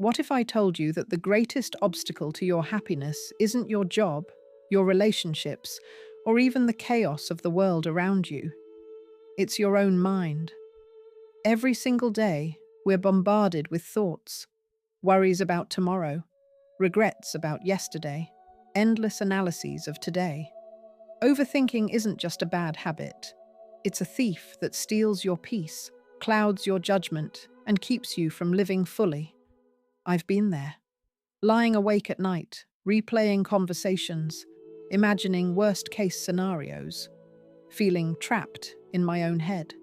What if I told you that the greatest obstacle to your happiness isn't your job, your relationships, or even the chaos of the world around you? It's your own mind. Every single day, we're bombarded with thoughts, worries about tomorrow, regrets about yesterday, endless analyses of today. Overthinking isn't just a bad habit. It's a thief that steals your peace, clouds your judgment, and keeps you from living fully. I've been there, lying awake at night, replaying conversations, imagining worst-case scenarios, feeling trapped in my own head.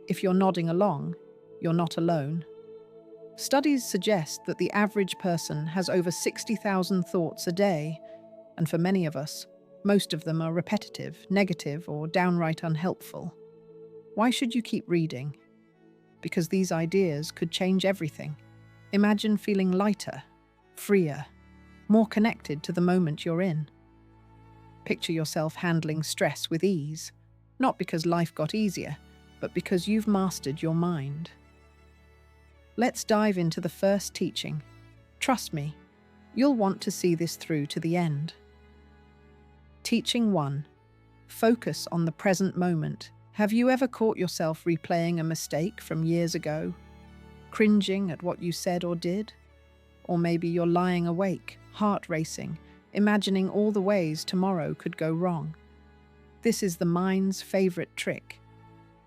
If you're nodding along, you're not alone. Studies suggest that the average person has over 60,000 thoughts a day, and for many of us, most of them are repetitive, negative, or downright unhelpful. Why should you keep reading? Because these ideas could change everything. Imagine feeling lighter, freer, more connected to the moment you're in. Picture yourself handling stress with ease, not because life got easier, but because you've mastered your mind. Let's dive into the first teaching. Trust me, you'll want to see this through to the end. Teaching 1. Focus on the present moment. Have you ever caught yourself replaying a mistake from years ago? Cringing at what you said or did? Or maybe you're lying awake, heart racing, imagining all the ways tomorrow could go wrong. This is the mind's favorite trick,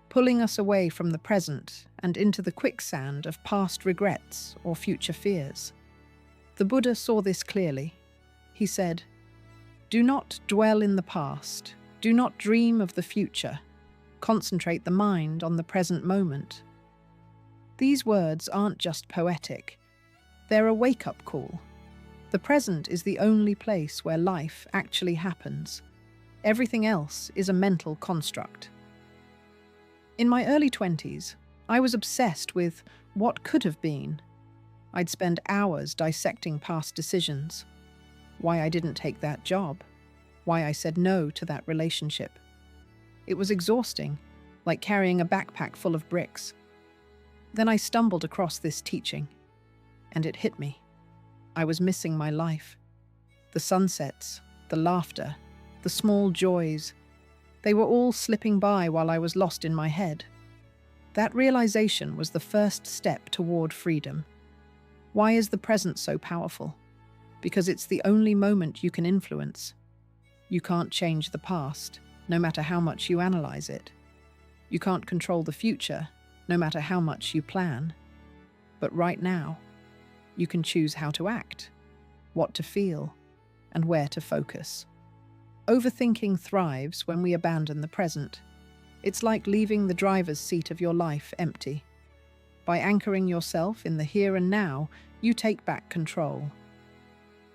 pulling us away from the present and into the quicksand of past regrets or future fears. The Buddha saw this clearly. He said, "Do not dwell in the past. Do not dream of the future. Concentrate the mind on the present moment." These words aren't just poetic. They're a wake-up call. The present is the only place where life actually happens. Everything else is a mental construct. In my early 20s, I was obsessed with what could have been. I'd spend hours dissecting past decisions. Why I didn't take that job. Why I said no to that relationship. It was exhausting, like carrying a backpack full of bricks. Then I stumbled across this teaching, and it hit me. I was missing my life. The sunsets, the laughter, the small joys, they were all slipping by while I was lost in my head. That realization was the first step toward freedom. Why is the present so powerful? Because it's the only moment you can influence. You can't change the past, no matter how much you analyze it. You can't control the future, no matter how much you plan. But right now, you can choose how to act, what to feel, and where to focus. Overthinking thrives when we abandon the present. It's like leaving the driver's seat of your life empty. By anchoring yourself in the here and now, you take back control.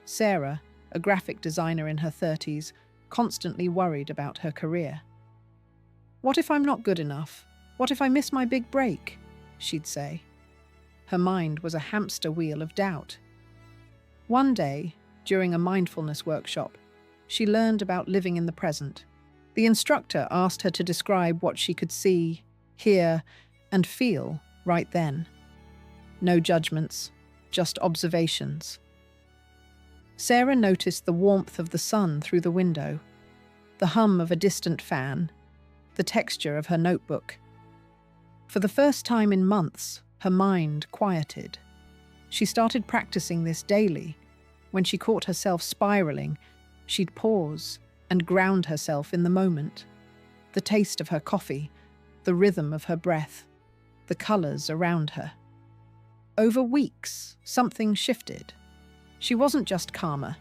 Sarah, a graphic designer in her 30s, constantly worried about her career. "What if I'm not good enough? What if I miss my big break?" she'd say. Her mind was a hamster wheel of doubt. One day, during a mindfulness workshop, she learned about living in the present. The instructor asked her to describe what she could see, hear, and feel right then. No judgments, just observations. Sarah noticed the warmth of the sun through the window, the hum of a distant fan, the texture of her notebook. For the first time in months, her mind quieted. She started practicing this daily. When she caught herself spiraling, she'd pause and ground herself in the moment. The taste of her coffee, the rhythm of her breath, the colors around her. Over weeks, something shifted. She wasn't just calmer.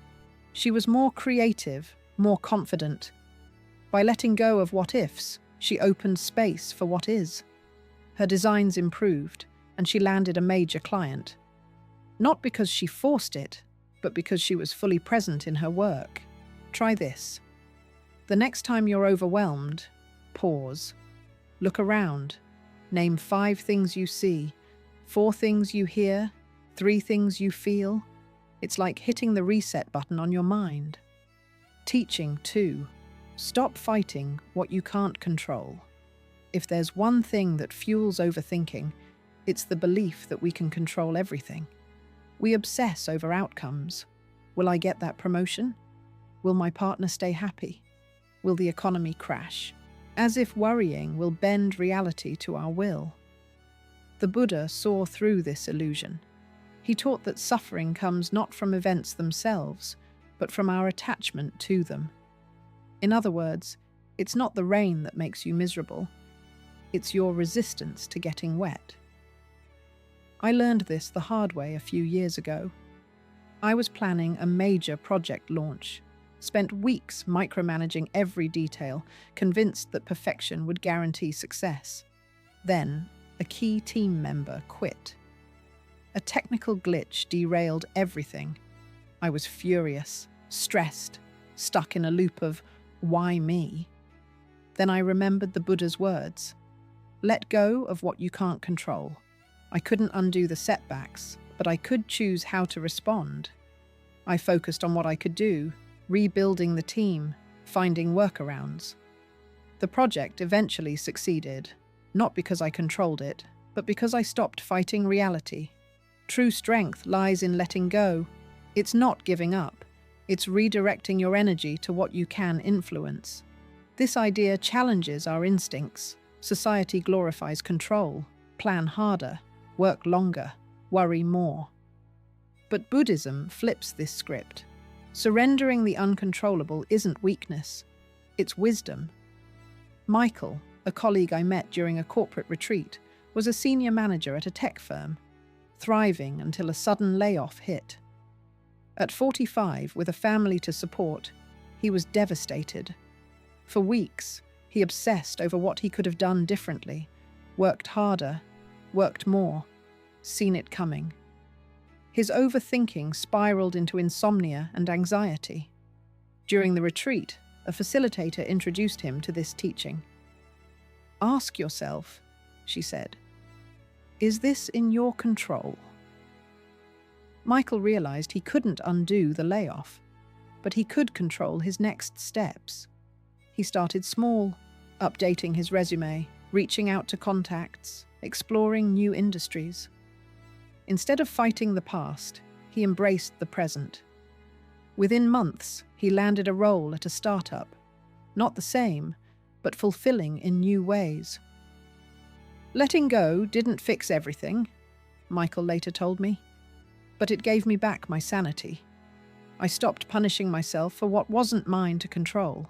She was more creative, more confident. By letting go of what-ifs, she opened space for what is. Her designs improved, and she landed a major client. Not because she forced it, but because she was fully present in her work. Try this. The next time you're overwhelmed, pause. Look around. Name 5 things you see, 4 things you hear, 3 things you feel. It's like hitting the reset button on your mind. Teaching 2. Stop fighting what you can't control. If there's one thing that fuels overthinking, it's the belief that we can control everything. We obsess over outcomes. Will I get that promotion? Will my partner stay happy? Will the economy crash? As if worrying will bend reality to our will. The Buddha saw through this illusion. He taught that suffering comes not from events themselves, but from our attachment to them. In other words, it's not the rain that makes you miserable. It's your resistance to getting wet. I learned this the hard way a few years ago. I was planning a major project launch, spent weeks micromanaging every detail, convinced that perfection would guarantee success. Then, a key team member quit. A technical glitch derailed everything. I was furious, stressed, stuck in a loop of, why me? Then I remembered the Buddha's words. Let go of what you can't control. I couldn't undo the setbacks, but I could choose how to respond. I focused on what I could do, rebuilding the team, finding workarounds. The project eventually succeeded, not because I controlled it, but because I stopped fighting reality. True strength lies in letting go. It's not giving up. It's redirecting your energy to what you can influence. This idea challenges our instincts. Society glorifies control, plan harder, work longer, worry more. But Buddhism flips this script. Surrendering the uncontrollable isn't weakness, it's wisdom. Michael, a colleague I met during a corporate retreat, was a senior manager at a tech firm, thriving until a sudden layoff hit. At 45, with a family to support, he was devastated. For weeks, he obsessed over what he could have done differently, worked harder, worked more, seen it coming. His overthinking spiraled into insomnia and anxiety. During the retreat, a facilitator introduced him to this teaching. Ask yourself, she said, is this in your control? Michael realized he couldn't undo the layoff, but he could control his next steps. He started small, updating his resume, reaching out to contacts, exploring new industries. Instead of fighting the past, he embraced the present. Within months, he landed a role at a startup, not the same, but fulfilling in new ways. Letting go didn't fix everything, Michael later told me, but it gave me back my sanity. I stopped punishing myself for what wasn't mine to control.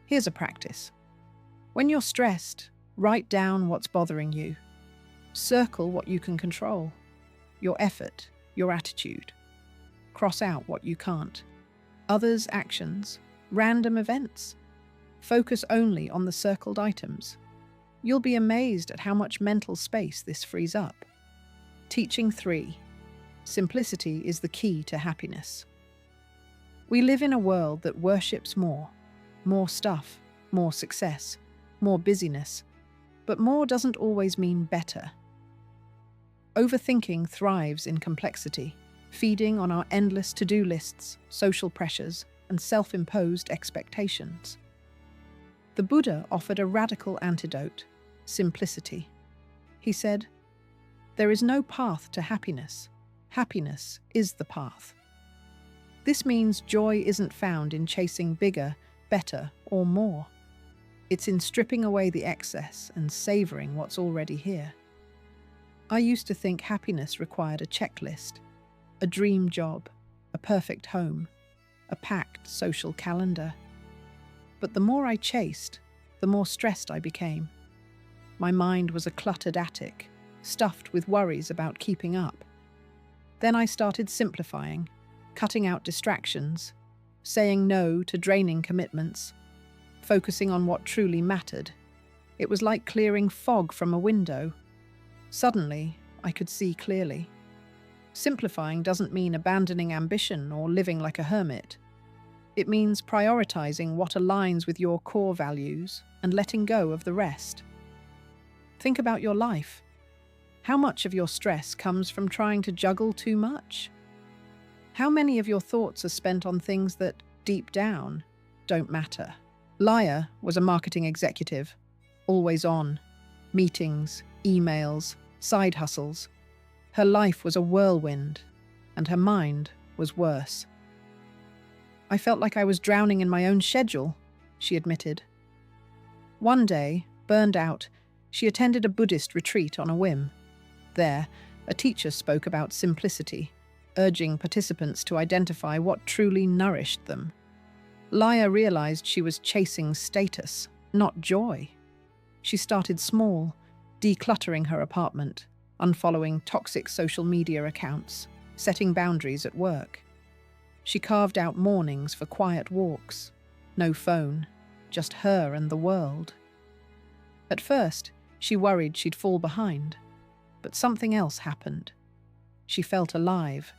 Here's a practice. When you're stressed, write down what's bothering you. Circle what you can control, your effort, your attitude. Cross out what you can't. Others' actions, random events. Focus only on the circled items. You'll be amazed at how much mental space this frees up. Teaching 3. Simplicity is the key to happiness. We live in a world that worships more stuff, more success, more busyness, but more doesn't always mean better. Overthinking thrives in complexity, feeding on our endless to-do lists, social pressures, and self-imposed expectations. The Buddha offered a radical antidote, simplicity. He said, "There is no path to happiness. Happiness is the path." This means joy isn't found in chasing bigger, better, or more. It's in stripping away the excess and savoring what's already here. I used to think happiness required a checklist, a dream job, a perfect home, a packed social calendar. But the more I chased, the more stressed I became. My mind was a cluttered attic, stuffed with worries about keeping up. Then I started simplifying, cutting out distractions, saying no to draining commitments, focusing on what truly mattered. It was like clearing fog from a window. Suddenly, I could see clearly. Simplifying doesn't mean abandoning ambition or living like a hermit. It means prioritizing what aligns with your core values and letting go of the rest. Think about your life. How much of your stress comes from trying to juggle too much? How many of your thoughts are spent on things that, deep down, don't matter? Laya was a marketing executive, always on, meetings, emails, side hustles. Her life was a whirlwind, and her mind was worse. I felt like I was drowning in my own schedule, she admitted. One day, burned out, she attended a Buddhist retreat on a whim. There, a teacher spoke about simplicity, urging participants to identify what truly nourished them. Laya realized she was chasing status, not joy. She started small, decluttering her apartment, unfollowing toxic social media accounts, setting boundaries at work. She carved out mornings for quiet walks. No phone, just her and the world. At first, she worried she'd fall behind, but something else happened. She felt alive.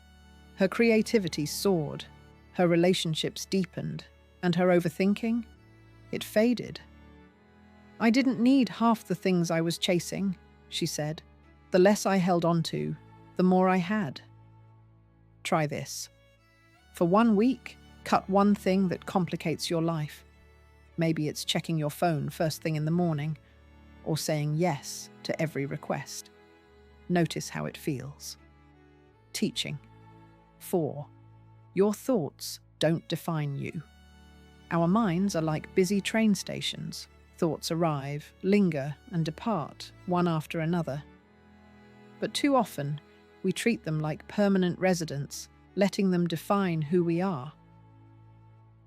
Her creativity soared, her relationships deepened, and her overthinking, it faded. I didn't need half the things I was chasing, she said. The less I held on to, the more I had. Try this. For 1 week, cut one thing that complicates your life. Maybe it's checking your phone first thing in the morning, or saying yes to every request. Notice how it feels. Teaching. 4. Your thoughts don't define you. Our minds are like busy train stations. Thoughts arrive, linger, and depart, one after another. But too often, we treat them like permanent residents, letting them define who we are.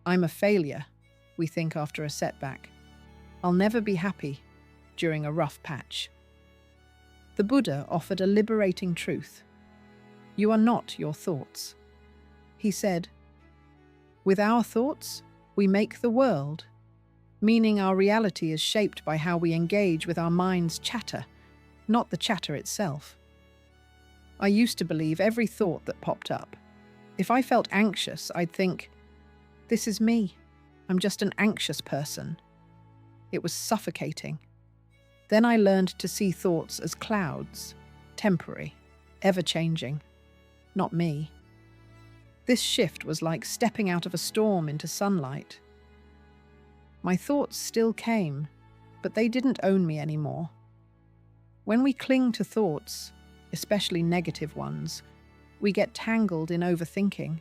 I'm a failure, we think after a setback. I'll never be happy during a rough patch. The Buddha offered a liberating truth. You are not your thoughts. He said, with our thoughts, we make the world, meaning our reality is shaped by how we engage with our mind's chatter, not the chatter itself. I used to believe every thought that popped up. If I felt anxious, I'd think, this is me. I'm just an anxious person. It was suffocating. Then I learned to see thoughts as clouds, temporary, ever-changing, not me. This shift was like stepping out of a storm into sunlight. My thoughts still came, but they didn't own me anymore. When we cling to thoughts, especially negative ones, we get tangled in overthinking.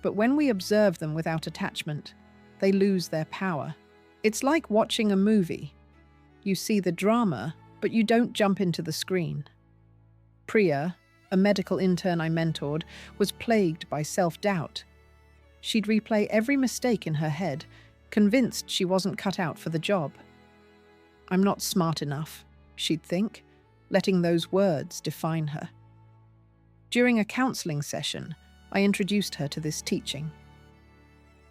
But when we observe them without attachment, they lose their power. It's like watching a movie. You see the drama, but you don't jump into the screen. Priya, a medical intern I mentored, was plagued by self-doubt. She'd replay every mistake in her head, convinced she wasn't cut out for the job. I'm not smart enough, she'd think, letting those words define her. During a counseling session, I introduced her to this teaching.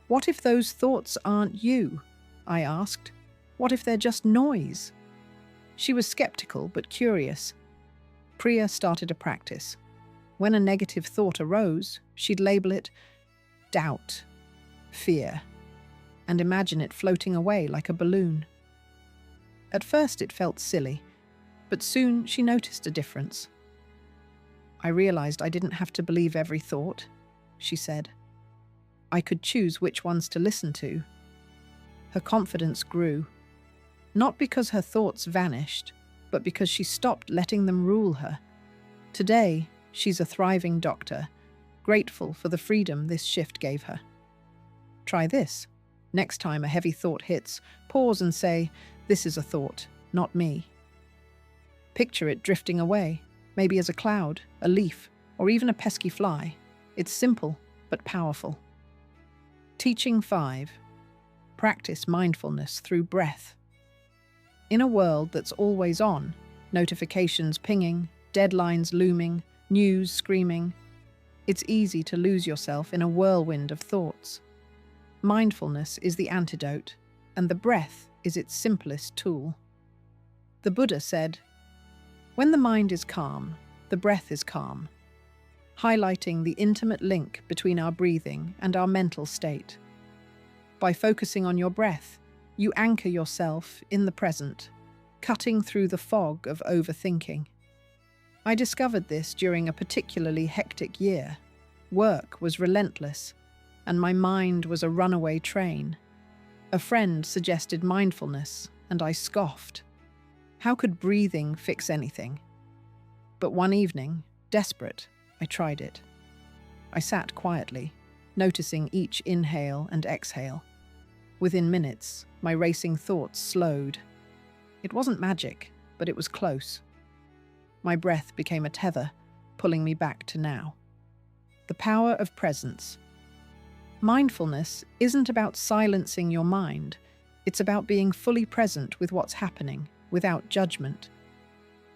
What if those thoughts aren't you? I asked. What if they're just noise? She was skeptical but curious. Priya started a practice. When a negative thought arose, she'd label it doubt, fear, and imagine it floating away like a balloon. At first it felt silly, but soon she noticed a difference. I realized I didn't have to believe every thought, she said. I could choose which ones to listen to. Her confidence grew, not because her thoughts vanished, but because she stopped letting them rule her. Today, she's a thriving doctor, grateful for the freedom this shift gave her. Try this. Next time a heavy thought hits, pause and say, this is a thought, not me. Picture it drifting away, maybe as a cloud, a leaf, or even a pesky fly. It's simple, but powerful. Teaching 5. Practice mindfulness through breath. In a world that's always on, notifications pinging, deadlines looming, news screaming, it's easy to lose yourself in a whirlwind of thoughts. Mindfulness is the antidote, and the breath is its simplest tool. The Buddha said, when the mind is calm, the breath is calm, highlighting the intimate link between our breathing and our mental state. By focusing on your breath, you anchor yourself in the present, cutting through the fog of overthinking. I discovered this during a particularly hectic year. Work was relentless, and my mind was a runaway train. A friend suggested mindfulness, and I scoffed. How could breathing fix anything? But one evening, Desperate, I tried it. I sat quietly, noticing each inhale and exhale. Within minutes, my racing thoughts slowed. It wasn't magic, but it was close. My breath became a tether, pulling me back to now. The power of presence. Mindfulness isn't about silencing your mind. It's about being fully present with what's happening, without judgment.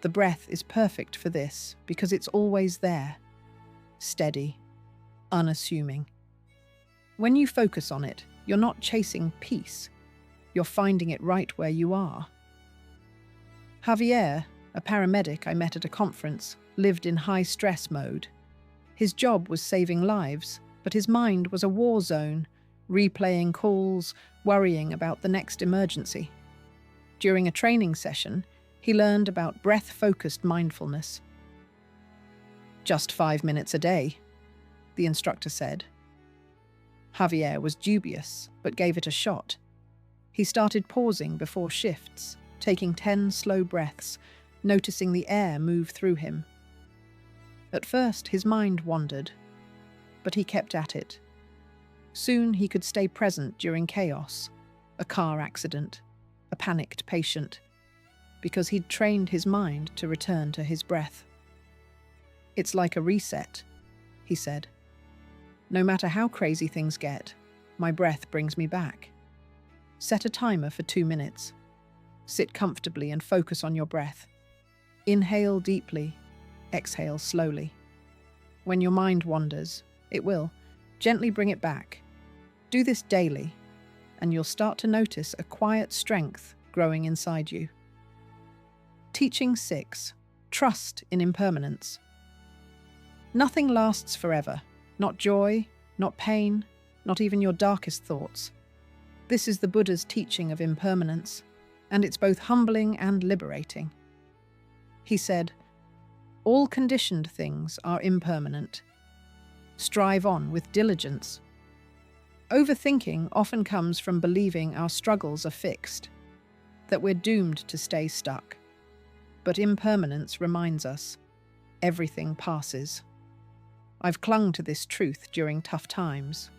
The breath is perfect for this because it's always there. Steady, unassuming. When you focus on it, you're not chasing peace. You're finding it right where you are. Javier, a paramedic I met at a conference, lived in high-stress mode. His job was saving lives, but his mind was a war zone, replaying calls, worrying about the next emergency. During a training session, he learned about breath-focused mindfulness. "Just 5 minutes a day," the instructor said. Javier was dubious, but gave it a shot. He started pausing before shifts, taking 10 slow breaths, noticing the air move through him. At first, his mind wandered, but he kept at it. Soon he could stay present during chaos, a car accident, a panicked patient, because he'd trained his mind to return to his breath. "It's like a reset," he said. "No matter how crazy things get, my breath brings me back. Set a timer for 2 minutes. Sit comfortably and focus on your breath. Inhale deeply, exhale slowly. When your mind wanders, it will. Gently bring it back. Do this daily, and you'll start to notice a quiet strength growing inside you." Teaching 6. Trust in impermanence. Nothing lasts forever. Not joy, not pain, not even your darkest thoughts. This is the Buddha's teaching of impermanence, and it's both humbling and liberating. He said, "All conditioned things are impermanent. Strive on with diligence." Overthinking often comes from believing our struggles are fixed, that we're doomed to stay stuck. But impermanence reminds us, everything passes. I've clung to this truth during tough times.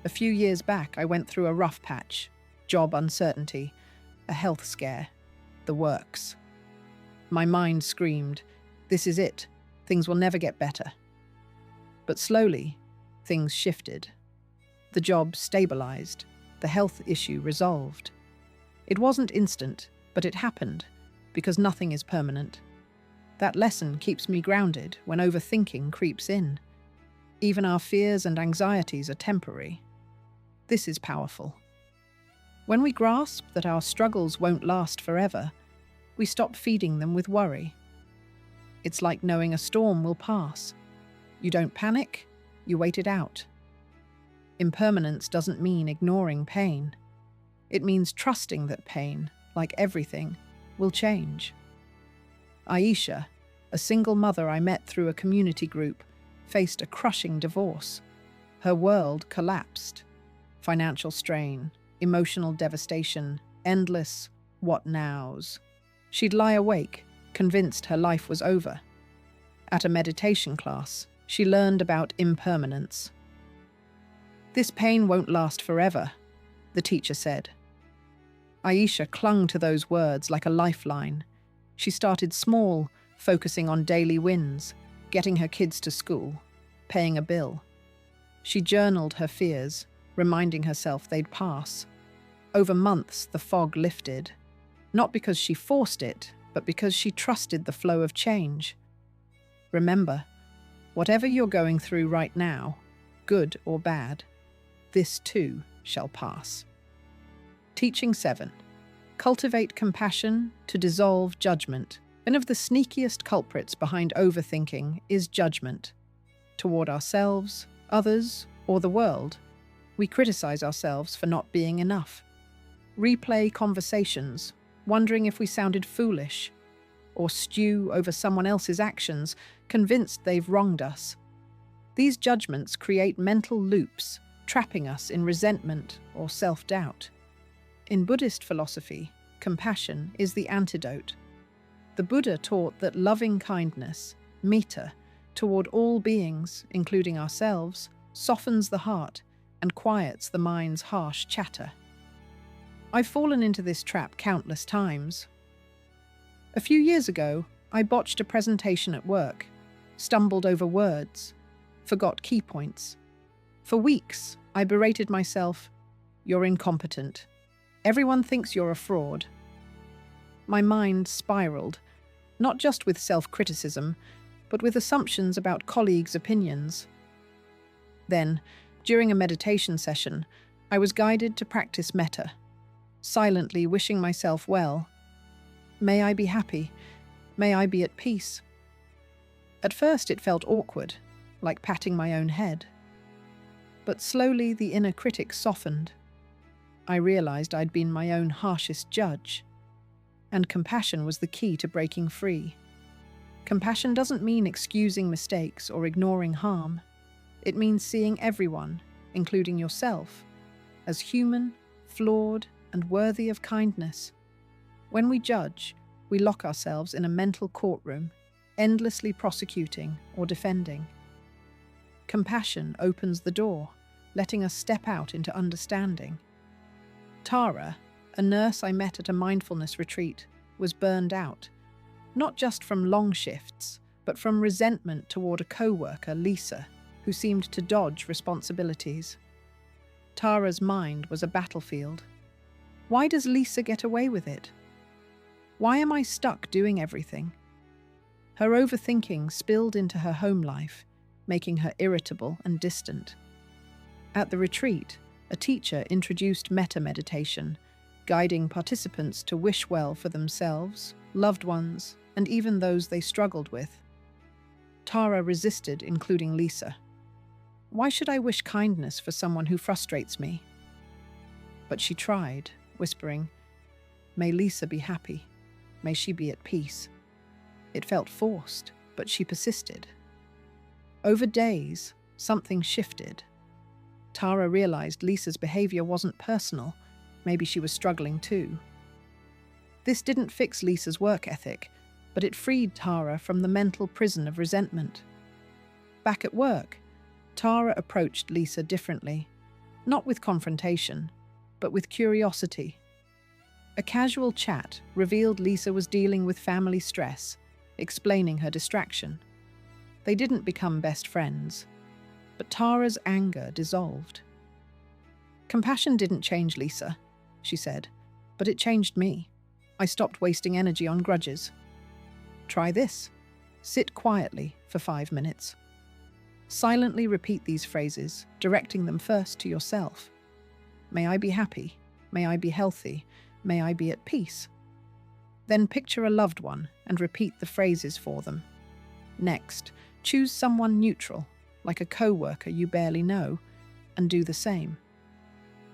A few years back, I went through a rough patch, job uncertainty, a health scare, the works. My mind screamed, "This is it. Things will never get better." But slowly, things shifted. The job stabilized, the health issue resolved. It wasn't instant, but it happened, because nothing is permanent. That lesson keeps me grounded when overthinking creeps in. Even our fears and anxieties are temporary. This is powerful. When we grasp that our struggles won't last forever, we stop feeding them with worry. It's like knowing a storm will pass. You don't panic, you wait it out. Impermanence doesn't mean ignoring pain. It means trusting that pain, like everything, will change. Aisha, a single mother I met through a community group, faced a crushing divorce. Her world collapsed. Financial strain, emotional devastation, endless what nows. She'd lie awake, convinced her life was over. At a meditation class, she learned about impermanence. "This pain won't last forever," the teacher said. Aisha clung to those words like a lifeline. She started small, focusing on daily wins, getting her kids to school, paying a bill. She journaled her fears, reminding herself they'd pass. Over months, the fog lifted, not because she forced it, but because she trusted the flow of change. Remember, whatever you're going through right now, good or bad, this too shall pass. Teaching 7. Cultivate compassion to dissolve judgment. One of the sneakiest culprits behind overthinking is judgment. Toward ourselves, others, or the world, we criticize ourselves for not being enough. Replay conversations, wondering if we sounded foolish, or stew over someone else's actions, convinced they've wronged us. These judgments create mental loops, trapping us in resentment or self-doubt. In Buddhist philosophy, compassion is the antidote. The Buddha taught that loving kindness, metta, toward all beings, including ourselves, softens the heart and quiets the mind's harsh chatter. I've fallen into this trap countless times. A few years ago, I botched a presentation at work, stumbled over words, forgot key points. For weeks, I berated myself, "You're incompetent. Everyone thinks you're a fraud." My mind spiraled, not just with self-criticism, but with assumptions about colleagues' opinions. Then, during a meditation session, I was guided to practice metta, silently wishing myself well. May I be happy. May I be at peace. At first it felt awkward, like patting my own head. But slowly the inner critic softened. I realized I'd been my own harshest judge. And compassion was the key to breaking free. Compassion doesn't mean excusing mistakes or ignoring harm. It means seeing everyone, including yourself, as human, flawed, and worthy of kindness. When we judge, we lock ourselves in a mental courtroom, endlessly prosecuting or defending. Compassion opens the door, letting us step out into understanding. Tara, a nurse I met at a mindfulness retreat, was burned out, not just from long shifts, but from resentment toward a co-worker, Lisa, who seemed to dodge responsibilities. Tara's mind was a battlefield. Why does Lisa get away with it? Why am I stuck doing everything? Her overthinking spilled into her home life, making her irritable and distant. At the retreat, a teacher introduced metta meditation, guiding participants to wish well for themselves, loved ones, and even those they struggled with. Tara resisted including Lisa. Why should I wish kindness for someone who frustrates me? But she tried, whispering, "May Lisa be happy. May she be at peace." It felt forced, but she persisted. Over days, something shifted. Tara realized Lisa's behavior wasn't personal. Maybe she was struggling too. This didn't fix Lisa's work ethic, but it freed Tara from the mental prison of resentment. Back at work, Tara approached Lisa differently, not with confrontation, but with curiosity. A casual chat revealed Lisa was dealing with family stress, explaining her distraction. They didn't become best friends, but Tara's anger dissolved. "Compassion didn't change Lisa," she said, "but it changed me. I stopped wasting energy on grudges. Try this. Sit quietly for 5 minutes. Silently repeat these phrases, directing them first to yourself. May I be happy. May I be healthy. May I be at peace." Then picture a loved one and repeat the phrases for them. Next, choose someone neutral, like a co-worker you barely know, and do the same.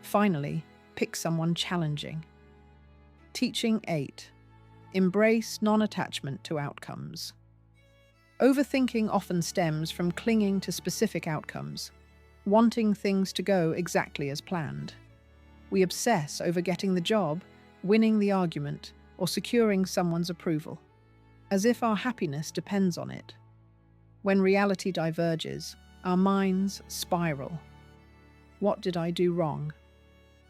Finally, pick someone challenging. Teaching 8. Embrace non-attachment to outcomes. Overthinking often stems from clinging to specific outcomes, wanting things to go exactly as planned. We obsess over getting the job, winning the argument, or securing someone's approval, as if our happiness depends on it. When reality diverges, our minds spiral. What did I do wrong?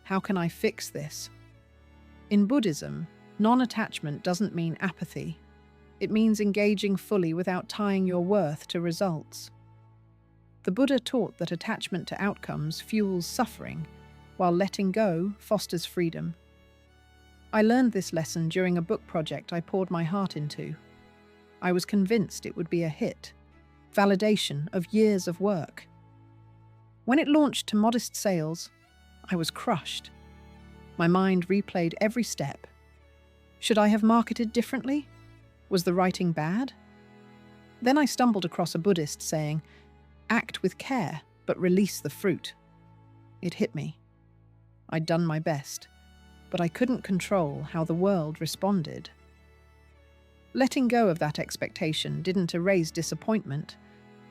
How can I fix this? In Buddhism, non-attachment doesn't mean apathy. It means engaging fully without tying your worth to results. The Buddha taught that attachment to outcomes fuels suffering, while letting go fosters freedom. I learned this lesson during a book project I poured my heart into. I was convinced it would be a hit, validation of years of work. When it launched to modest sales, I was crushed. My mind replayed every step. Should I have marketed differently? Was the writing bad? Then I stumbled across a Buddhist saying, "Act with care, but release the fruit." It hit me. I'd done my best, but I couldn't control how the world responded. Letting go of that expectation didn't erase disappointment,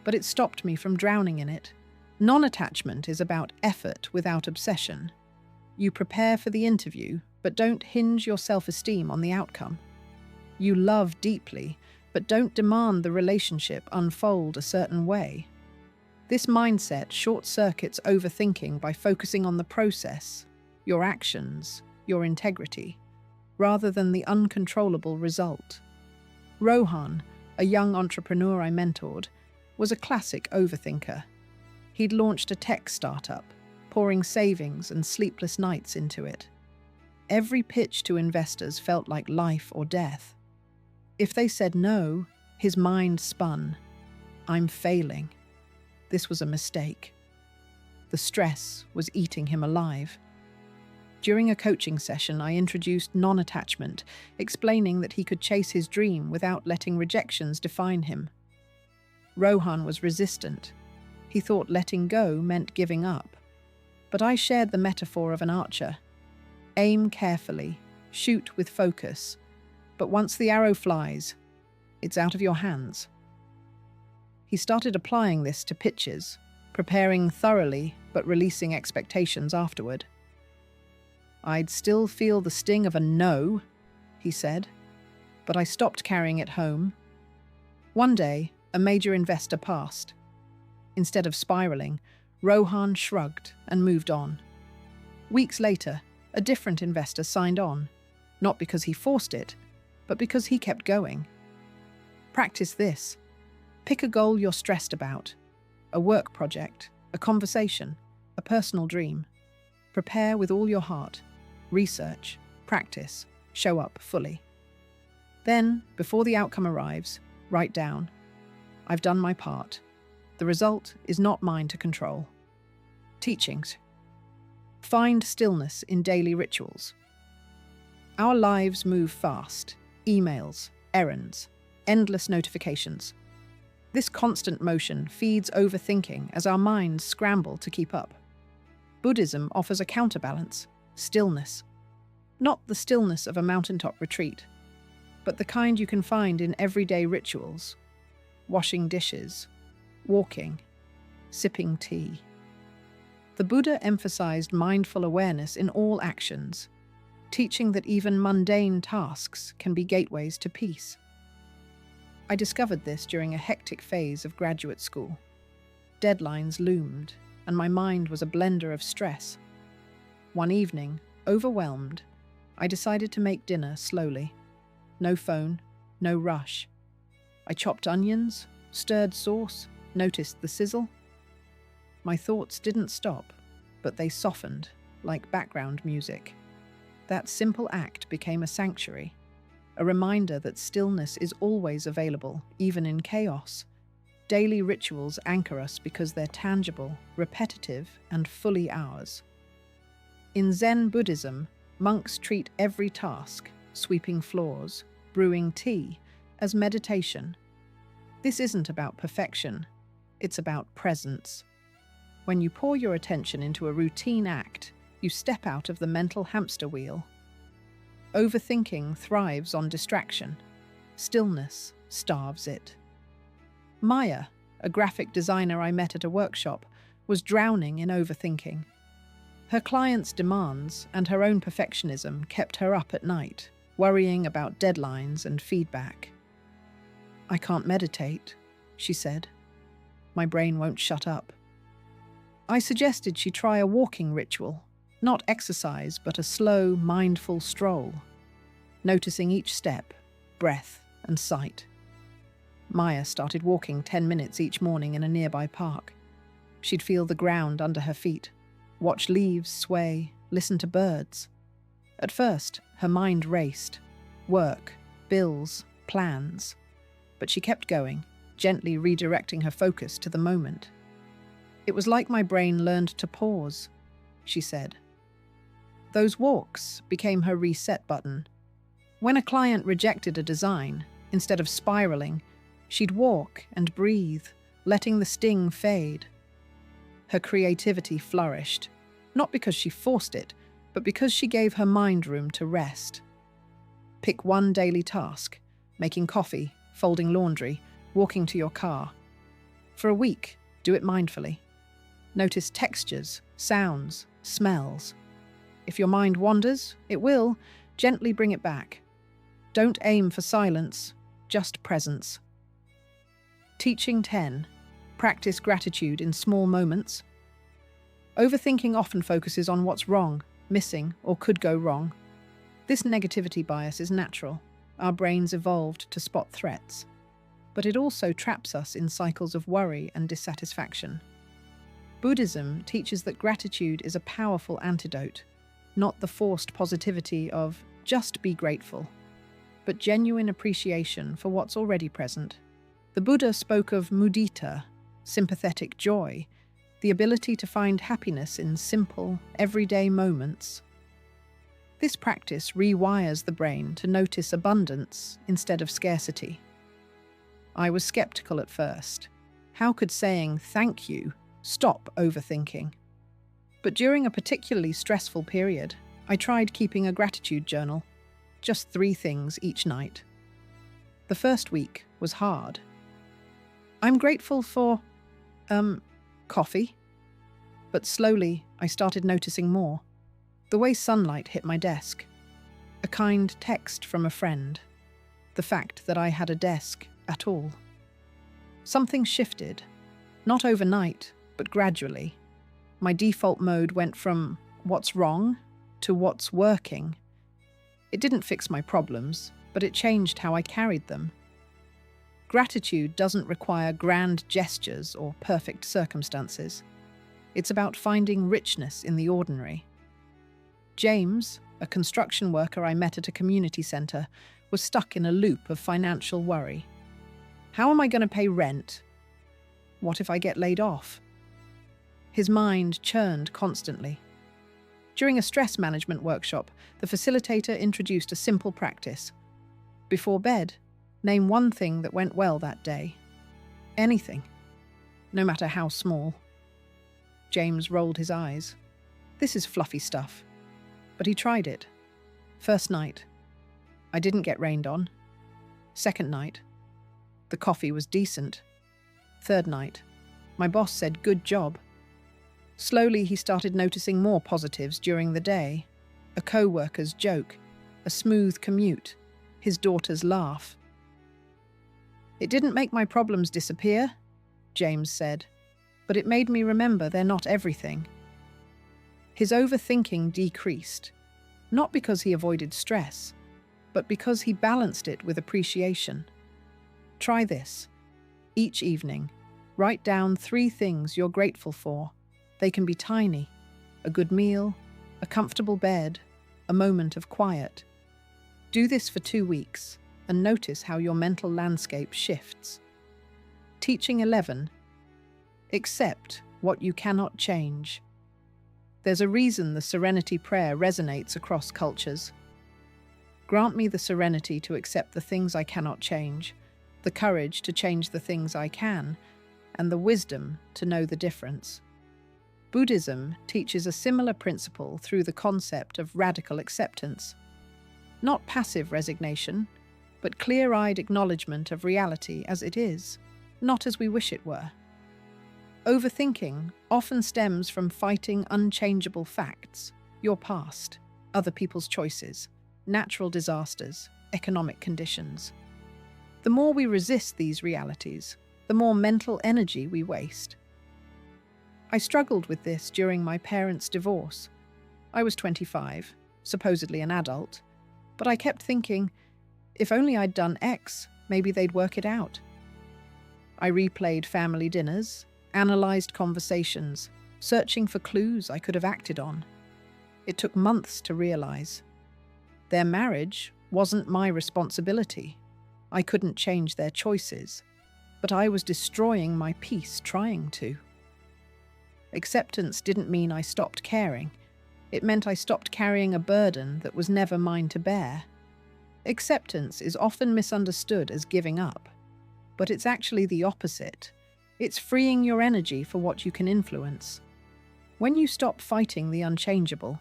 but it stopped me from drowning in it. Non-attachment is about effort without obsession. You prepare for the interview, but don't hinge your self-esteem on the outcome. You love deeply, but don't demand the relationship unfold a certain way. This mindset short-circuits overthinking by focusing on the process, your actions, your integrity, rather than the uncontrollable result. Rohan, a young entrepreneur I mentored, was a classic overthinker. He'd launched a tech startup, pouring savings and sleepless nights into it. Every pitch to investors felt like life or death. If they said no, his mind spun. I'm failing. This was a mistake. The stress was eating him alive. During a coaching session, I introduced non-attachment, explaining that he could chase his dream without letting rejections define him. Rohan was resistant. He thought letting go meant giving up. But I shared the metaphor of an archer. Aim carefully, shoot with focus, but once the arrow flies, it's out of your hands. He started applying this to pitches, preparing thoroughly but releasing expectations afterward. I'd still feel the sting of a no, he said, but I stopped carrying it home. One day, a major investor passed. Instead of spiraling, Rohan shrugged and moved on. Weeks later, a different investor signed on, not because he forced it, but because he kept going. Practice this. Pick a goal you're stressed about, a work project, a conversation, a personal dream. Prepare with all your heart. Research, practice, show up fully. Then, before the outcome arrives, write down, I've done my part. The result is not mine to control. Teachings. Find stillness in daily rituals. Our lives move fast. Emails, errands, endless notifications. This constant motion feeds overthinking as our minds scramble to keep up. Buddhism offers a counterbalance, stillness. Not the stillness of a mountaintop retreat, but the kind you can find in everyday rituals. Washing dishes, walking, sipping tea. The Buddha emphasized mindful awareness in all actions, teaching that even mundane tasks can be gateways to peace. I discovered this during a hectic phase of graduate school. Deadlines loomed, and my mind was a blender of stress. One evening, overwhelmed, I decided to make dinner slowly. No phone, no rush. I chopped onions, stirred sauce, noticed the sizzle. My thoughts didn't stop, but they softened, like background music. That simple act became a sanctuary, a reminder that stillness is always available, even in chaos. Daily rituals anchor us because they're tangible, repetitive, and fully ours. In Zen Buddhism, monks treat every task, sweeping floors, brewing tea, as meditation. This isn't about perfection, it's about presence. When you pour your attention into a routine act, you step out of the mental hamster wheel. Overthinking thrives on distraction. Stillness starves it. Maya, a graphic designer I met at a workshop, was drowning in overthinking. Her clients' demands and her own perfectionism kept her up at night, worrying about deadlines and feedback. I can't meditate, she said. My brain won't shut up. I suggested she try a walking ritual, not exercise, but a slow, mindful stroll, noticing each step, breath, and sight. Maya started walking 10 minutes each morning in a nearby park. She'd feel the ground under her feet, watch leaves sway, listen to birds. At first, her mind raced. Work, bills, plans. But she kept going, gently redirecting her focus to the moment. It was like my brain learned to pause, she said. Those walks became her reset button. When a client rejected a design, instead of spiraling, she'd walk and breathe, letting the sting fade. Her creativity flourished, not because she forced it, but because she gave her mind room to rest. Pick one daily task, making coffee, folding laundry, walking to your car. For a week, do it mindfully. Notice textures, sounds, smells. If your mind wanders, it will. Gently bring it back. Don't aim for silence, just presence. Teaching 10. Practice gratitude in small moments. Overthinking often focuses on what's wrong, missing, or could go wrong. This negativity bias is natural. Our brains evolved to spot threats. But it also traps us in cycles of worry and dissatisfaction. Buddhism teaches that gratitude is a powerful antidote, not the forced positivity of just be grateful, but genuine appreciation for what's already present. The Buddha spoke of mudita, sympathetic joy, the ability to find happiness in simple, everyday moments. This practice rewires the brain to notice abundance instead of scarcity. I was skeptical at first. How could saying thank you stop overthinking? But during a particularly stressful period, I tried keeping a gratitude journal, just 3 things each night. The first week was hard. I'm grateful for, coffee. But slowly, I started noticing more. The way sunlight hit my desk, a kind text from a friend, the fact that I had a desk at all. Something shifted, not overnight, but gradually. My default mode went from what's wrong to what's working. It didn't fix my problems, but it changed how I carried them. Gratitude doesn't require grand gestures or perfect circumstances. It's about finding richness in the ordinary. James, a construction worker I met at a community centre, was stuck in a loop of financial worry. How am I going to pay rent? What if I get laid off? His mind churned constantly. During a stress management workshop, the facilitator introduced a simple practice. Before bed, name 1 thing that went well that day. Anything, no matter how small. James rolled his eyes. This is fluffy stuff. But he tried it. First night, I didn't get rained on. Second night, the coffee was decent. Third night, my boss said good job. Slowly he started noticing more positives during the day. A co-worker's joke, a smooth commute, his daughter's laugh. It didn't make my problems disappear, James said, but it made me remember they're not everything. His overthinking decreased, not because he avoided stress, but because he balanced it with appreciation. Try this. Each evening, write down 3 things you're grateful for. They can be tiny: a good meal, a comfortable bed, a moment of quiet. Do this for 2 weeks and notice how your mental landscape shifts. Teaching 11. Accept what you cannot change. There's a reason the serenity prayer resonates across cultures. Grant me the serenity to accept the things I cannot change, the courage to change the things I can, and the wisdom to know the difference. Buddhism teaches a similar principle through the concept of radical acceptance. Not passive resignation, but clear-eyed acknowledgement of reality as it is, not as we wish it were. Overthinking often stems from fighting unchangeable facts, your past, other people's choices, natural disasters, economic conditions. The more we resist these realities, the more mental energy we waste. I struggled with this during my parents' divorce. I was 25, supposedly an adult, but I kept thinking, if only I'd done X, maybe they'd work it out. I replayed family dinners, analysed conversations, searching for clues I could have acted on. It took months to realise. Their marriage wasn't my responsibility. I couldn't change their choices, but I was destroying my peace trying to. Acceptance didn't mean I stopped caring. It meant I stopped carrying a burden that was never mine to bear. Acceptance is often misunderstood as giving up, but it's actually the opposite. It's freeing your energy for what you can influence. When you stop fighting the unchangeable,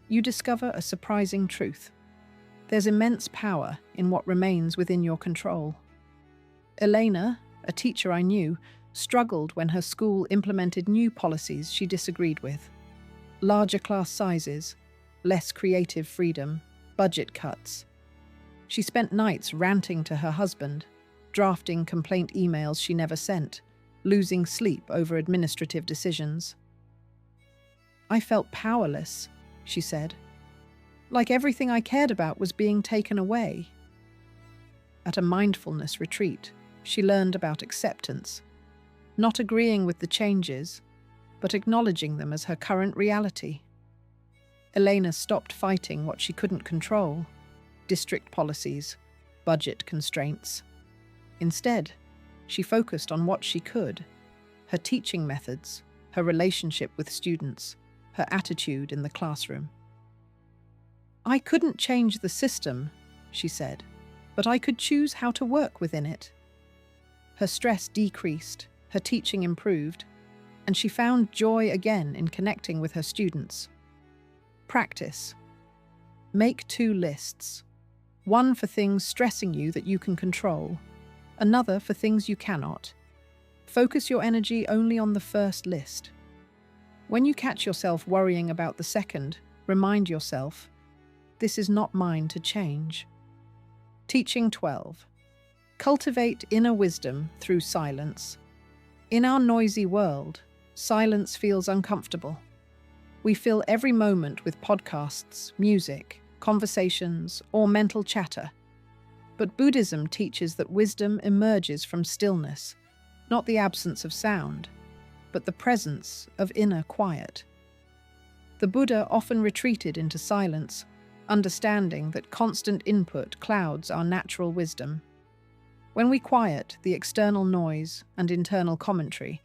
you discover a surprising truth. There's immense power in what remains within your control. Elena, a teacher I knew, struggled when her school implemented new policies she disagreed with. Larger class sizes, less creative freedom, budget cuts. She spent nights ranting to her husband, drafting complaint emails she never sent, losing sleep over administrative decisions. "I felt powerless," she said. "Like everything I cared about was being taken away." At a mindfulness retreat, she learned about acceptance, not agreeing with the changes, but acknowledging them as her current reality. Elena stopped fighting what she couldn't control: district policies, budget constraints. Instead, she focused on what she could: her teaching methods, her relationship with students, her attitude in the classroom. "I couldn't change the system," she said, "but I could choose how to work within it." Her stress decreased, her teaching improved, and she found joy again in connecting with her students. Practice. Make 2 lists. One for things stressing you that you can control, another for things you cannot. Focus your energy only on the first list. When you catch yourself worrying about the second, remind yourself, "This is not mine to change." Teaching 12. Cultivate inner wisdom through silence. In our noisy world, silence feels uncomfortable. We fill every moment with podcasts, music, conversations, or mental chatter. But Buddhism teaches that wisdom emerges from stillness, not the absence of sound, but the presence of inner quiet. The Buddha often retreated into silence, understanding that constant input clouds our natural wisdom. When we quiet the external noise and internal commentary,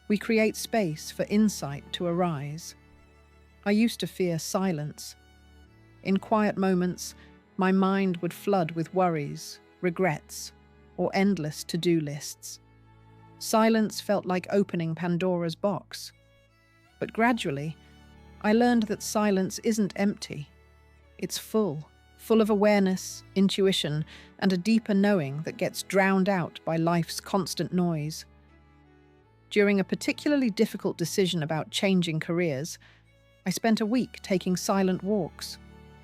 we create space for insight to arise. I used to fear silence. In quiet moments, my mind would flood with worries, regrets, or endless to-do lists. Silence felt like opening Pandora's box. But gradually, I learned that silence isn't empty. It's full of awareness, intuition, and a deeper knowing that gets drowned out by life's constant noise. During a particularly difficult decision about changing careers, I spent a week taking silent walks.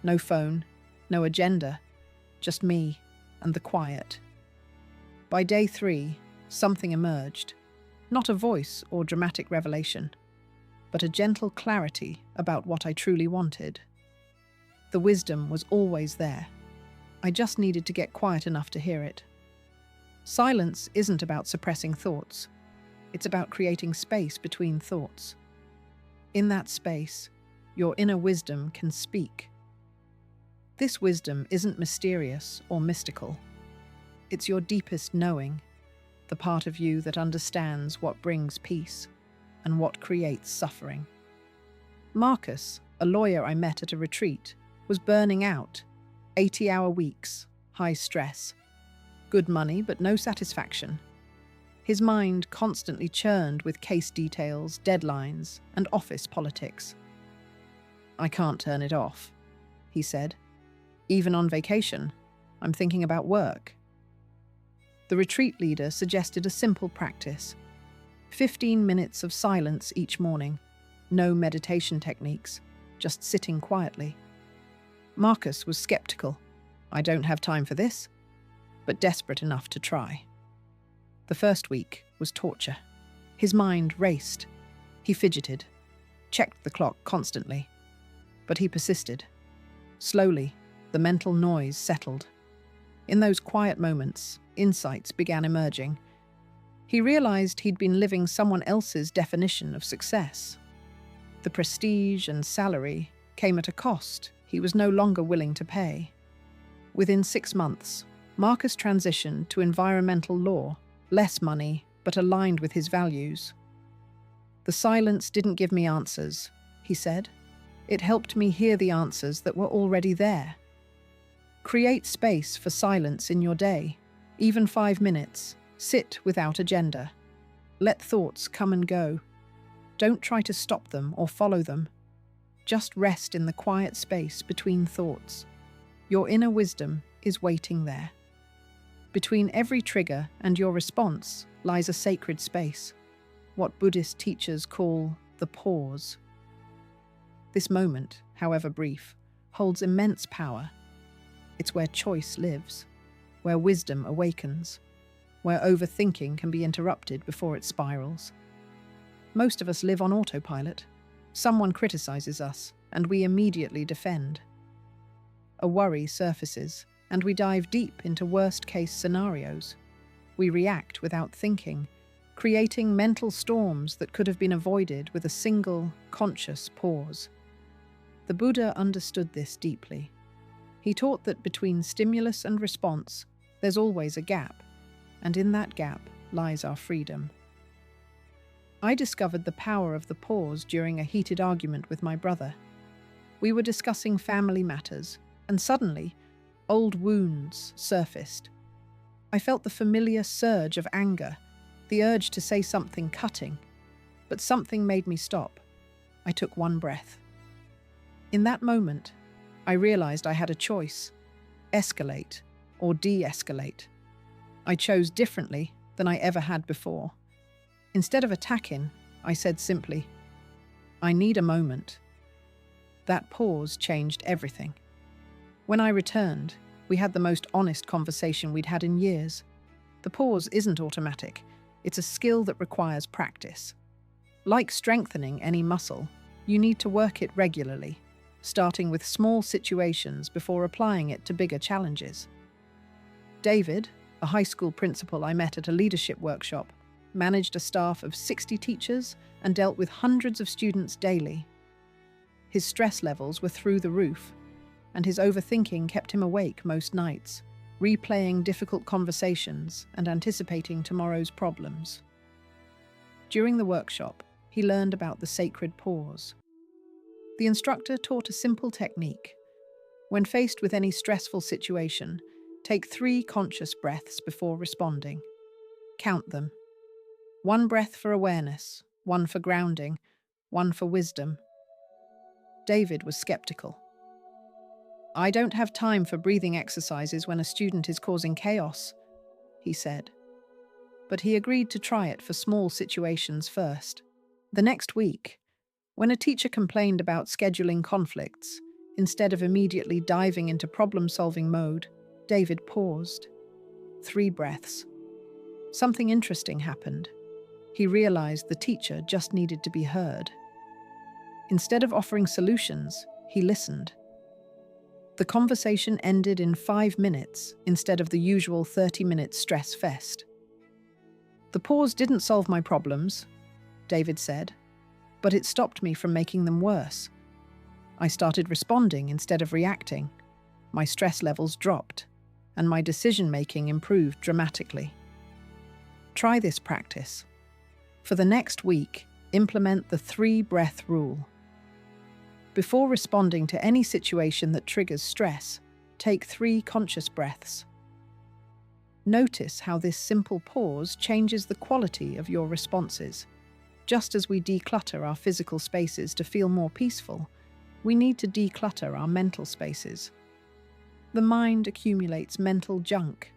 No phone, no agenda, just me and the quiet. By day 3, something emerged. Not a voice or dramatic revelation, but a gentle clarity about what I truly wanted. The wisdom was always there. I just needed to get quiet enough to hear it. Silence isn't about suppressing thoughts. It's about creating space between thoughts. In that space, your inner wisdom can speak. This wisdom isn't mysterious or mystical. It's your deepest knowing, the part of you that understands what brings peace and what creates suffering. Marcus, a lawyer I met at a retreat, was burning out. 80-hour weeks, high stress. Good money, but no satisfaction. His mind constantly churned with case details, deadlines, and office politics. "I can't turn it off," he said. "Even on vacation, I'm thinking about work." The retreat leader suggested a simple practice: 15 minutes of silence each morning, no meditation techniques, just sitting quietly. Marcus was skeptical. "I don't have time for this," but desperate enough to try. The first week was torture. His mind raced. He fidgeted, checked the clock constantly. But he persisted. Slowly, the mental noise settled. In those quiet moments, insights began emerging. He realized he'd been living someone else's definition of success. The prestige and salary came at a cost he was no longer willing to pay. Within 6 months, Marcus transitioned to environmental law, less money, but aligned with his values. "The silence didn't give me answers," he said. "It helped me hear the answers that were already there." Create space for silence in your day. Even 5 minutes. Sit without agenda. Let thoughts come and go. Don't try to stop them or follow them. Just rest in the quiet space between thoughts. Your inner wisdom is waiting there. Between every trigger and your response lies a sacred space, what Buddhist teachers call the pause. This moment, however brief, holds immense power. It's where choice lives, where wisdom awakens. where overthinking can be interrupted before it spirals. Most of us live on autopilot. Someone criticizes us, and we immediately defend. A worry surfaces, and we dive deep into worst-case scenarios. We react without thinking, creating mental storms that could have been avoided with a single, conscious pause. The Buddha understood this deeply. He taught that between stimulus and response, there's always a gap, and in that gap lies our freedom. I discovered the power of the pause during a heated argument with my brother. We were discussing family matters, and suddenly, old wounds surfaced. I felt the familiar surge of anger, the urge to say something cutting, but something made me stop. I took one breath. In that moment, I realized I had a choice: escalate or de-escalate. I chose differently than I ever had before. Instead of attacking, I said simply, "I need a moment." That pause changed everything. When I returned, we had the most honest conversation we'd had in years. The pause isn't automatic. It's a skill that requires practice. Like strengthening any muscle, you need to work it regularly, starting with small situations before applying it to bigger challenges. David, a high school principal I met at a leadership workshop, managed a staff of 60 teachers and dealt with hundreds of students daily. His stress levels were through the roof, and his overthinking kept him awake most nights, replaying difficult conversations and anticipating tomorrow's problems. During the workshop, he learned about the sacred pause. The instructor taught a simple technique. When faced with any stressful situation, take 3 conscious breaths before responding. Count them. 1 breath for awareness, 1 for grounding, 1 for wisdom. David was skeptical. "I don't have time for breathing exercises when a student is causing chaos," he said. But he agreed to try it for small situations first. The next week, when a teacher complained about scheduling conflicts, instead of immediately diving into problem-solving mode, David paused. 3 breaths. Something interesting happened. He realized the teacher just needed to be heard. Instead of offering solutions, he listened. The conversation ended in 5 minutes instead of the usual 30-minute stress fest. "The pause didn't solve my problems," David said, "but it stopped me from making them worse. I started responding instead of reacting. My stress levels dropped, and my decision-making improved dramatically." Try this practice. For the next week, implement the 3-breath rule. Before responding to any situation that triggers stress, take 3 conscious breaths. Notice how this simple pause changes the quality of your responses. Just as we declutter our physical spaces to feel more peaceful, we need to declutter our mental spaces. The mind accumulates mental junk,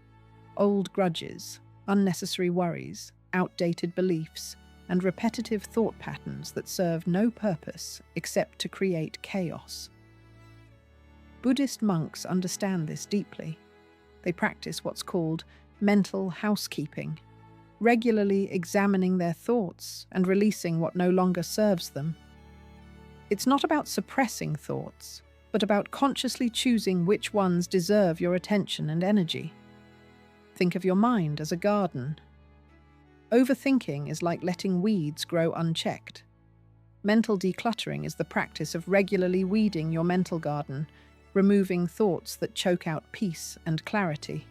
old grudges, unnecessary worries, outdated beliefs, and repetitive thought patterns that serve no purpose except to create chaos. Buddhist monks understand this deeply. They practice what's called mental housekeeping, regularly examining their thoughts and releasing what no longer serves them. It's not about suppressing thoughts, but about consciously choosing which ones deserve your attention and energy. Think of your mind as a garden. Overthinking is like letting weeds grow unchecked. Mental decluttering is the practice of regularly weeding your mental garden, removing thoughts that choke out peace and clarity.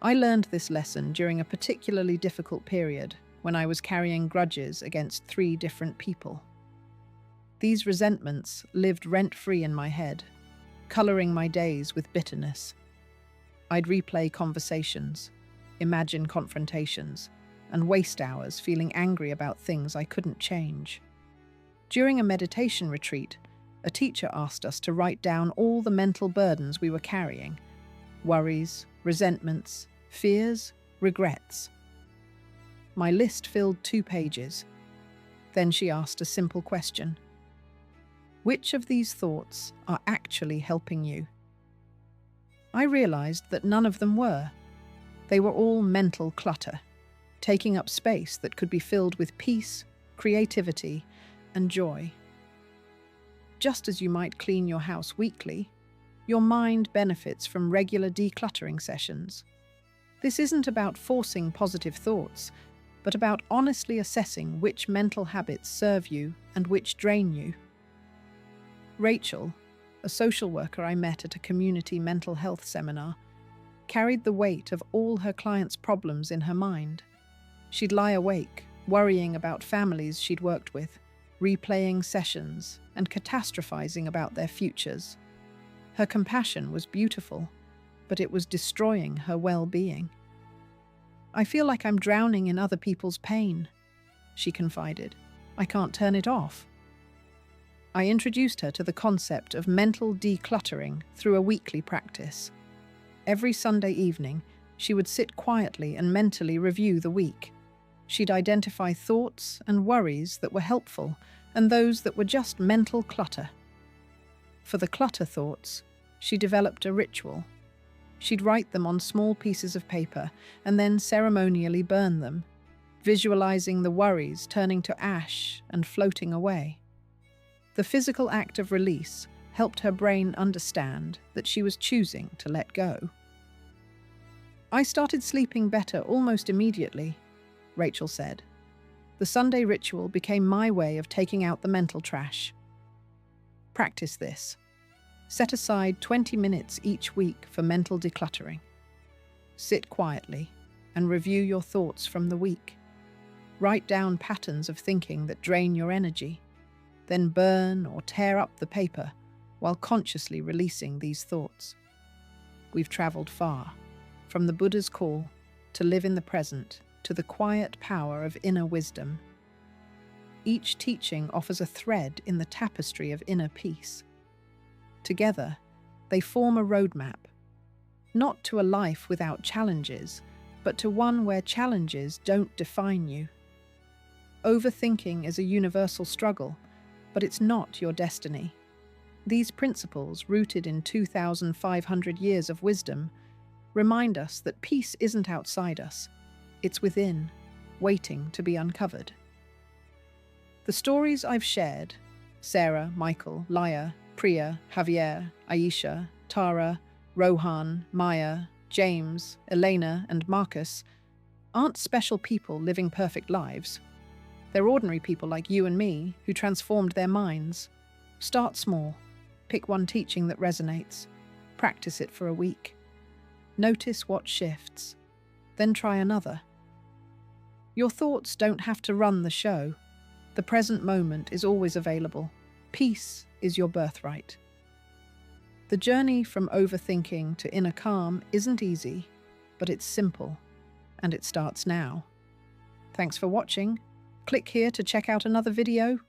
I learned this lesson during a particularly difficult period when I was carrying grudges against 3 different people. These resentments lived rent-free in my head, coloring my days with bitterness. I'd replay conversations, imagine confrontations, and waste hours feeling angry about things I couldn't change. During a meditation retreat, a teacher asked us to write down all the mental burdens we were carrying: worries, resentments, fears, regrets. My list filled 2 pages. Then she asked a simple question: which of these thoughts are actually helping you? I realized that none of them were. They were all mental clutter, taking up space that could be filled with peace, creativity, and joy. Just as you might clean your house weekly, your mind benefits from regular decluttering sessions. This isn't about forcing positive thoughts, but about honestly assessing which mental habits serve you and which drain you. Rachel, a social worker I met at a community mental health seminar, carried the weight of all her clients' problems in her mind. She'd lie awake, worrying about families she'd worked with, replaying sessions, and catastrophizing about their futures. Her compassion was beautiful, but it was destroying her well-being. "I feel like I'm drowning in other people's pain," she confided. "I can't turn it off." I introduced her to the concept of mental decluttering through a weekly practice. Every Sunday evening, she would sit quietly and mentally review the week. She'd identify thoughts and worries that were helpful and those that were just mental clutter. For the clutter thoughts, she developed a ritual. She'd write them on small pieces of paper and then ceremonially burn them, visualizing the worries turning to ash and floating away. The physical act of release helped her brain understand that she was choosing to let go. "I started sleeping better almost immediately," Rachel said. "The Sunday ritual became my way of taking out the mental trash." Practice this. Set aside 20 minutes each week for mental decluttering. Sit quietly and review your thoughts from the week. Write down patterns of thinking that drain your energy, then burn or tear up the paper while consciously releasing these thoughts. We've traveled far, from the Buddha's call to live in the present to the quiet power of inner wisdom. Each teaching offers a thread in the tapestry of inner peace. Together, they form a roadmap, not to a life without challenges, but to one where challenges don't define you. Overthinking is a universal struggle, but it's not your destiny. These principles, rooted in 2,500 years of wisdom, remind us that peace isn't outside us, it's within, waiting to be uncovered. The stories I've shared, Sarah, Michael, Laya, Priya, Javier, Aisha, Tara, Rohan, Maya, James, Elena, and Marcus, aren't special people living perfect lives. They're ordinary people like you and me who transformed their minds. Start small. Pick one teaching that resonates. Practice it for a week. Notice what shifts. Then try another. Your thoughts don't have to run the show. The present moment is always available. Peace is your birthright. The journey from overthinking to inner calm isn't easy, but it's simple, and it starts now. Thanks for watching. Click here to check out another video.